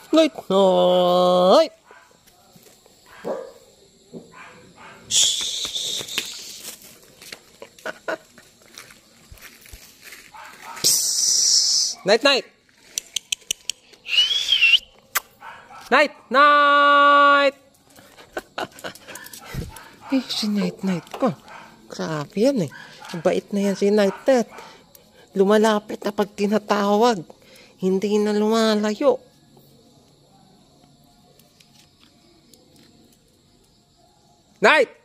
Night, night. Night, night. Night, night. Eh, si Night, night. Oh, grabe yan eh. Bait na yan si Night, night. Lumalapit na pag tinatawag. Hindi na lumalayo. Night!